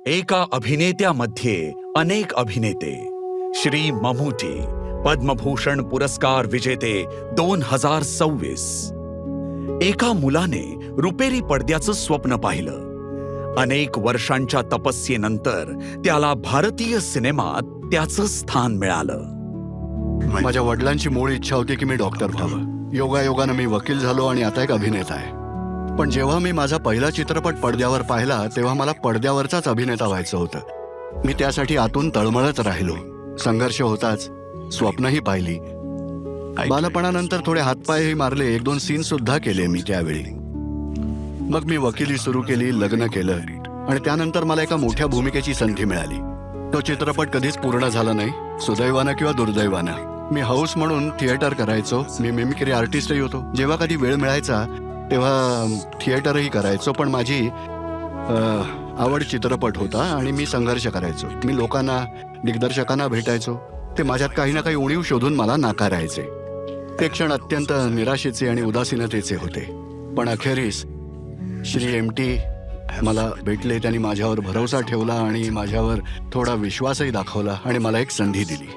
एका अभिनेत्यामध्ये अनेक अभिनेते. श्री ममूटी, पद्मभूषण पुरस्कार विजेते 2026. एका मुलाने रुपेरी पडद्याचं स्वप्न पाहिलं. अनेक वर्षांच्या तपस्येनंतर त्याला भारतीय सिनेमात त्याचं स्थान मिळालं. माझ्या वडिलांची मूळ इच्छा होती की मी डॉक्टर व्हावं. योगायोगानं मी वकील झालो आणि आता एक अभिनेता आहे. पण जेव्हा मी माझा पहिला चित्रपट पडद्यावर पाहिला तेव्हा मला पडद्यावरचाच अभिनेता व्हायचं होतं. मी त्यासाठी आतून तळमळत राहिलो. संघर्ष होताच, स्वप्नही पाहिली. बालपणानंतर थोडे हातपायही मारले, 1-2 सीन सुद्धा केले मी त्यावेळी. मग मी वकिली सुरू केली, लग्न केलं आणि त्यानंतर मला एका मोठ्या भूमिकेची संधी मिळाली. तो चित्रपट कधीच पूर्ण झाला नाही, सुदैवानं किंवा दुर्दैवानं. मी हाऊस म्हणून थिएटर करायचो. मी मिमिक्री आर्टिस्टही होतो. जेव्हा कधी वेळ मिळायचा तेव्हा थिएटरही करायचो. पण माझी आवड चित्रपट होता आणि मी संघर्ष करायचो. मी लोकांना, दिग्दर्शकांना भेटायचो. ते माझ्यात काही ना काही उणीव शोधून मला नाकारायचे. ते क्षण अत्यंत निराशेचे आणि उदासीनतेचे होते. पण अखेरीस श्री एमटी मला भेटले. त्यांनी माझ्यावर भरोसा ठेवला आणि माझ्यावर थोडा विश्वासही दाखवला आणि मला एक संधी दिली.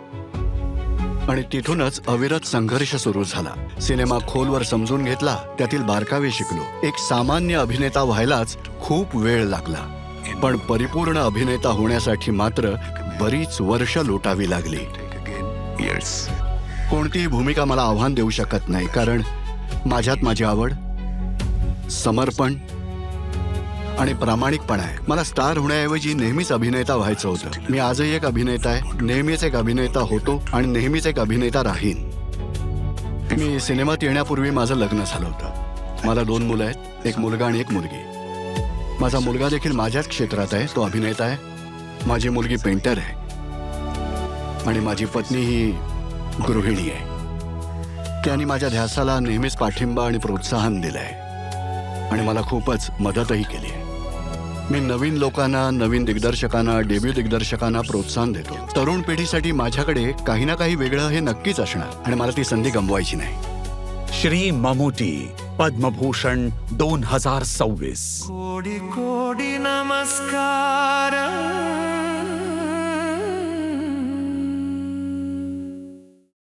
आणि तिथूनच अविरत संघर्ष सुरू झाला. सिनेमा खोलवर समजून घेतला, त्यातील बारकावे शिकलो. एक सामान्य अभिनेता व्हायलाच खूप वेळ लागला, पण परिपूर्ण अभिनेता होण्यासाठी मात्र बरीच वर्ष लोटावी लागली. कोणतीही भूमिका मला आव्हान देऊ शकत नाही, कारण माझ्यात माझी आवड, समर्पण आणि प्रामाणिकपणा आहे. मला स्टार होण्याऐवजी नेहमीच अभिनेता व्हायचं होतं. मी आजही एक अभिनेता आहे, नेहमीच एक अभिनेता होतो आणि नेहमीच एक अभिनेता राहीन. मी सिनेमात येण्यापूर्वी माझं लग्न झालं होतं. मला 2 मुलं आहेत, एक मुलगा आणि एक मुलगी. माझा मुलगा देखील माझ्याच क्षेत्रात आहे, तो अभिनेता आहे. माझी मुलगी पेंटर आहे आणि माझी पत्नी ही गृहिणी आहे. त्यांनी माझ्या ध्यासाला नेहमीच पाठिंबा आणि प्रोत्साहन दिलंय आणि मला खूपच मदतही केली आहे. मी नवीन लोकांना, नवीन दिग्दर्शकांना, डेब्यू दिग्दर्शकांना प्रोत्साहन देतो. तरुण पिढीसाठी माझ्याकडे काही ना काही वेगळं हे नक्कीच असणार आणि मला ती संधी गमवायची नाही. श्री ममूटी, पद्मभूषण 2026. कोडी कोडी नमस्कार.